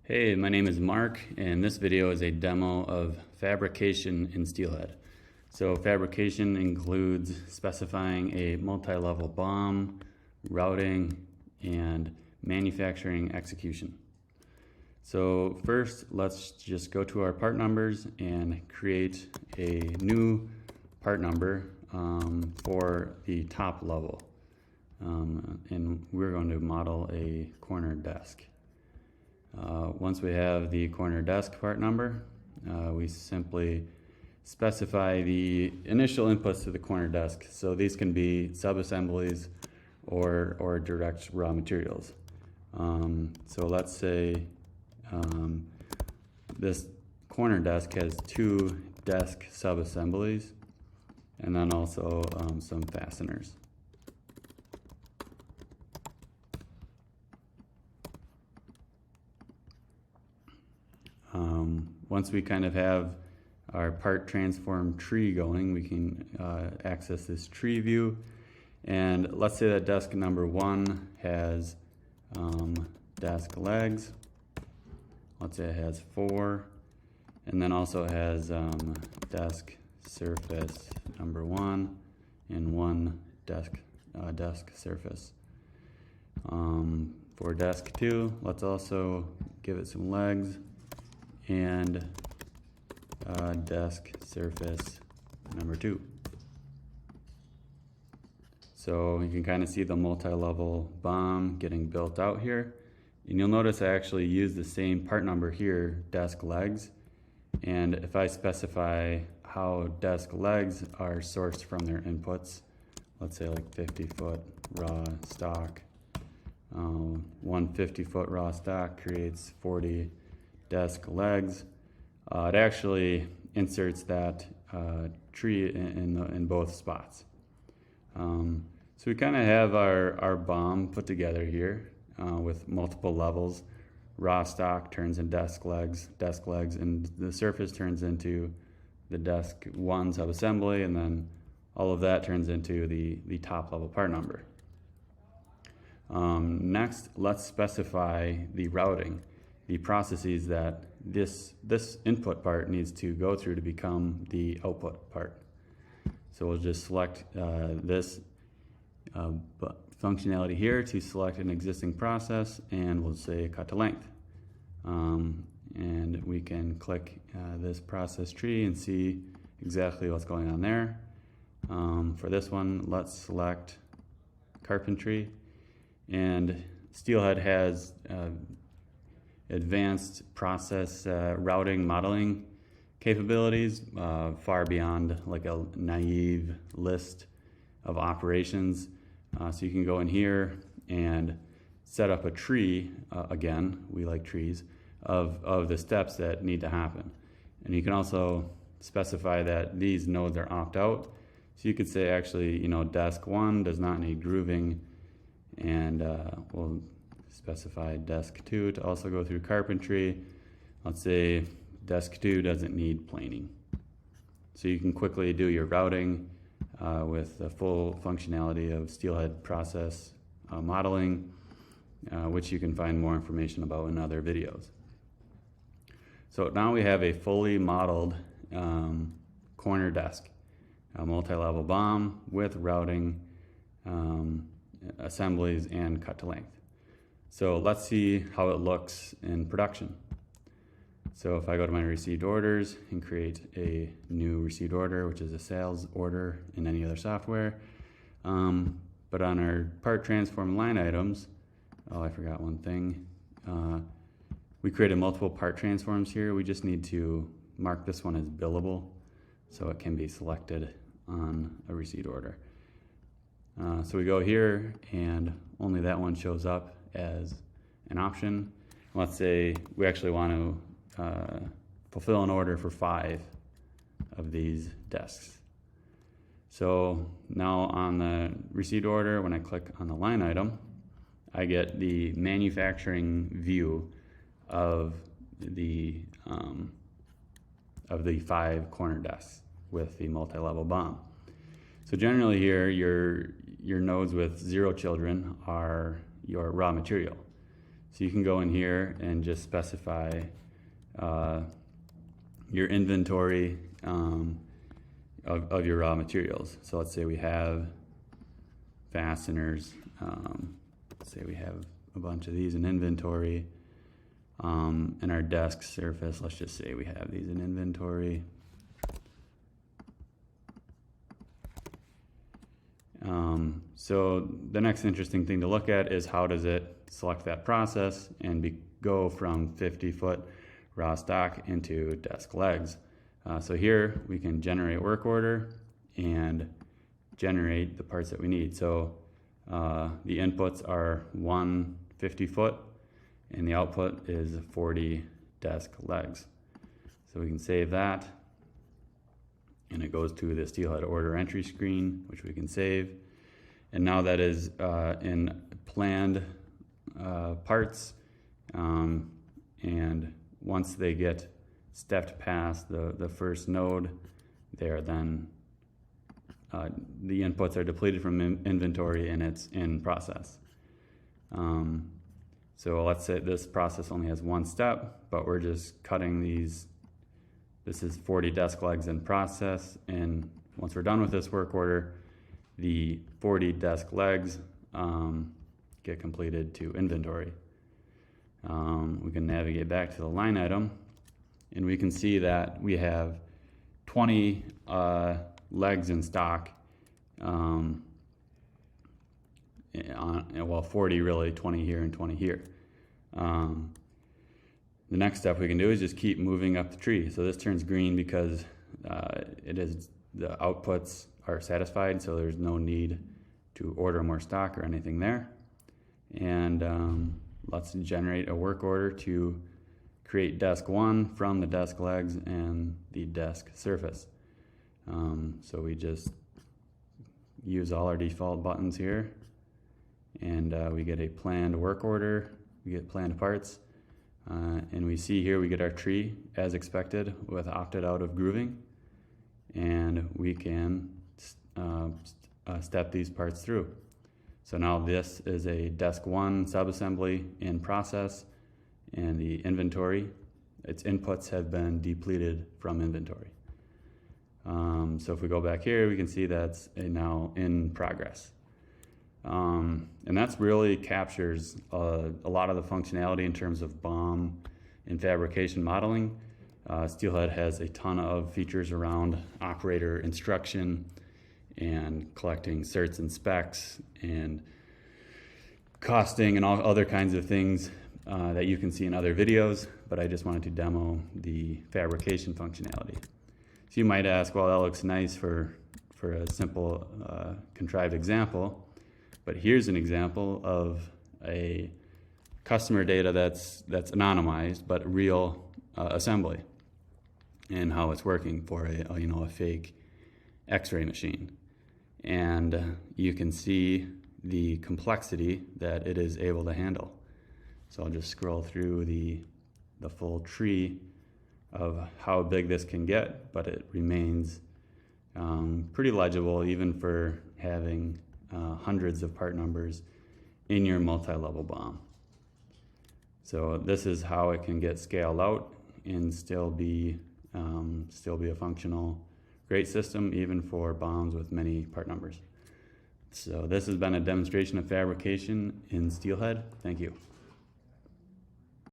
Hey, my name is Mark, and this video is a demo of fabrication in Steelhead. So fabrication includes specifying a multi-level BOM, routing, and manufacturing execution. So first, let's just go to our part numbers and create a new part number for the top level. And we're going to model a corner desk. Once we have the corner desk part number, we simply specify the initial inputs to the corner desk. So these can be sub-assemblies or direct raw materials. So let's say this corner desk has 2 desk sub-assemblies and then also some fasteners. Once we kind of have our part transform tree going, we can access this tree view. And let's say that desk number 1 has desk legs. Let's say it has 4, and then also has desk surface number 1 and 1 desk surface. For desk 2, let's also give it some legs and desk surface number 2. So you can kind of see the multi-level BOM getting built out here. And you'll notice I actually use the same part number here, desk legs. And if I specify how desk legs are sourced from their inputs, let's say like 50-foot raw stock, 150-foot raw stock creates 40 desk legs. It actually inserts that tree in both spots. So we kind of have our BOM put together here with multiple levels. Raw stock turns into desk legs, and the surface turns into the desk 1 sub-assembly, and then all of that turns into the top level part number. Next, let's specify the routing, the processes that this input part needs to go through to become the output part. So we'll just select this functionality here to select an existing process, and we'll say cut to length. And we can click this process tree and see exactly what's going on there. For this one, let's select carpentry, and Steelhead has advanced process routing modeling capabilities far beyond like a naive list of operations. So you can go in here and set up a tree, again, we like trees, of the steps that need to happen. And you can also specify that these nodes are opt-out. So you could say actually, desk 1 does not need grooving, and we'll specify desk 2 to also go through carpentry. Let's say desk 2 doesn't need planing. So you can quickly do your routing with the full functionality of Steelhead process modeling, which you can find more information about in other videos. So now we have a fully modeled corner desk, a multi-level BOM with routing, assemblies, and cut to length. So let's see how it looks in production. So if I go to my received orders and create a new received order, which is a sales order in any other software, but on our part transform line items, oh, I forgot one thing. We created multiple part transforms here. We just need to mark this one as billable so it can be selected on a received order. So we go here and only that one shows up as an option. Let's say we actually want to fulfill an order for 5 of these desks. So now on the received order, when I click on the line item, I get the manufacturing view of the 5 corner desks with the multi-level BOM. So generally here, your nodes with 0 children are your raw material. So you can go in here and just specify your inventory of your raw materials. So let's say we have fasteners. Let's say we have a bunch of these in inventory. And our desk surface, let's just say we have these in inventory. So the next interesting thing to look at is how does it select that process and go from 50-foot raw stock into desk legs. So here we can generate work order and generate the parts that we need. So the inputs are 1 50-foot and the output is 40 desk legs. So we can save that, and it goes to the Steelhead order entry screen, which we can save. And now that is in planned parts, and once they get stepped past the first node, they are then the inputs are depleted from inventory and it's in process. So let's say this process only has one step, but we're just cutting these. This is 40 desk legs in process, and once we're done with this work order, the 40 desk legs get completed to inventory. We can navigate back to the line item, and we can see that we have 20 legs in stock, well, 40 really, 20 here and 20 here. The next step we can do is just keep moving up the tree. So this turns green because the outputs are satisfied, so there's no need to order more stock or anything there. And let's generate a work order to create desk 1 from the desk legs and the desk surface. So we just use all our default buttons here, and we get a planned work order, we get planned parts, and we see here we get our tree as expected with opted out of grooving, and we can step these parts through. So now this is a desk 1 sub-assembly in process, and the inventory, its inputs have been depleted from inventory. So if we go back here, we can see that's now in progress. And that's really captures a lot of the functionality in terms of BOM and fabrication modeling. Steelhead has a ton of features around operator instruction and collecting certs and specs and costing and all other kinds of things that you can see in other videos, but I just wanted to demo the fabrication functionality. So you might ask, well, that looks nice for a simple contrived example, but here's an example of a customer data that's anonymized but real assembly, and how it's working for a fake X-ray machine. And you can see the complexity that it is able to handle. So I'll just scroll through the full tree of how big this can get, but it remains pretty legible even for having hundreds of part numbers in your multi-level BOM. So this is how it can get scaled out and still be a functional, great system even for BOMs with many part numbers. So this has been a demonstration of fabrication in Steelhead. Thank you.